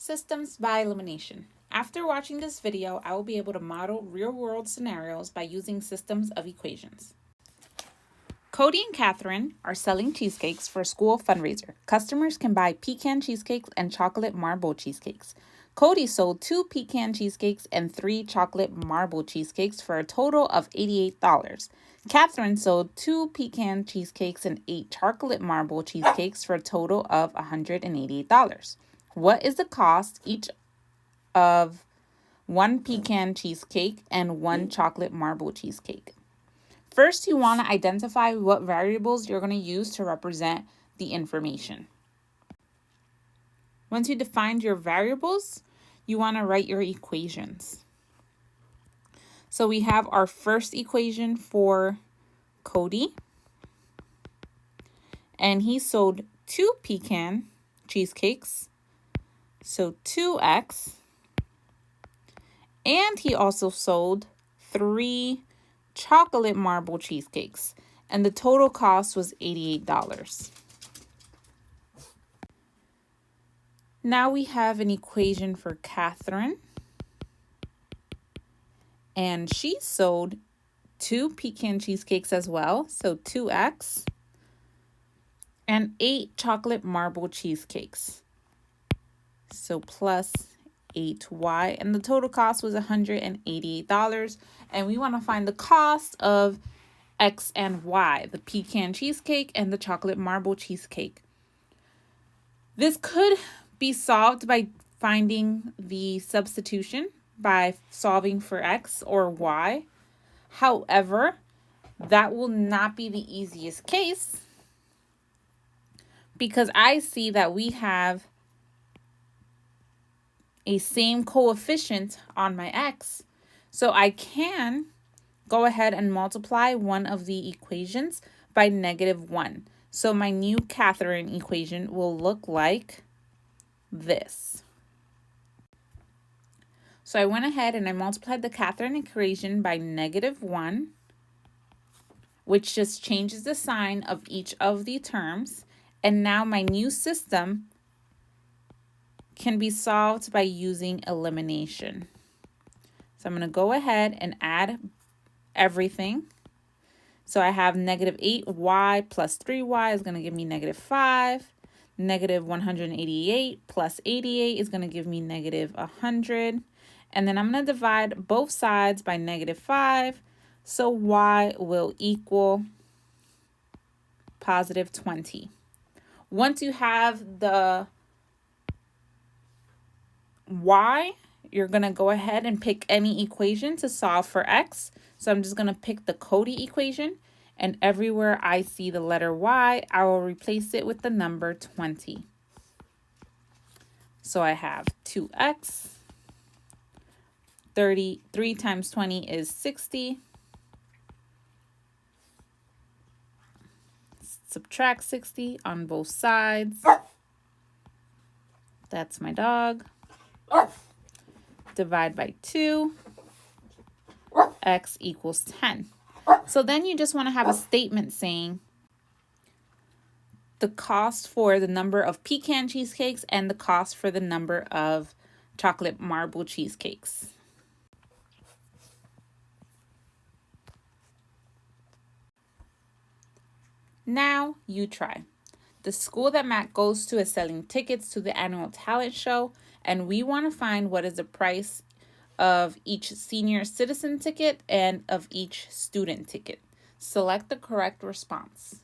Systems by Elimination. After watching this video, I will be able to model real-world scenarios by using systems of equations. Cody and Catherine are selling cheesecakes for a school fundraiser. Customers can buy pecan cheesecakes and chocolate marble cheesecakes. Cody sold 2 pecan cheesecakes and 3 chocolate marble cheesecakes for a total of $88. Catherine sold 2 pecan cheesecakes and 8 chocolate marble cheesecakes for a total of $188. What is the cost each of 1 pecan cheesecake and 1 chocolate marble cheesecake? First, you want to identify what variables you're going to use to represent the information. Once you defined your variables, you want to write your equations. So we have our first equation for Cody, and he sold 2 pecan cheesecakes, so 2x, and he also sold 3 chocolate marble cheesecakes, and the total cost was $88. Now we have an equation for Catherine, and she sold 2 pecan cheesecakes as well, so 2x, and 8 chocolate marble cheesecakes, so plus 8y, and the total cost was $188, and we want to find the cost of x and y, the pecan cheesecake and the chocolate marble cheesecake. This could be solved by finding the substitution by solving for x or y. However, that will not be the easiest case because I see that we have a same coefficient on my x, so I can go ahead and multiply one of the equations by -1. So my new Catherine equation will look like this. So I went ahead and I multiplied the Catherine equation by -1, which just changes the sign of each of the terms. And now my new system can be solved by using elimination. So I'm going to go ahead and add everything. So I have -8y plus 3y is going to give me -5. -188 plus 88 is going to give me -100. And then I'm going to divide both sides by -5. So y will equal +20. Once you have the y, you're going to go ahead and pick any equation to solve for x. So I'm just going to pick the Cody equation, and everywhere I see the letter y, I will replace it with the number 20. So I have 2x, 33 times 20 is 60. Subtract 60 on both sides. That's my dog. Divide by 2. X equals 10. So then you just want to have a statement saying the cost for the number of pecan cheesecakes and the cost for the number of chocolate marble cheesecakes. Now you try. The school that Matt goes to is selling tickets to the annual talent show, and we want to find what is the price of each senior citizen ticket and of each student ticket. Select the correct response.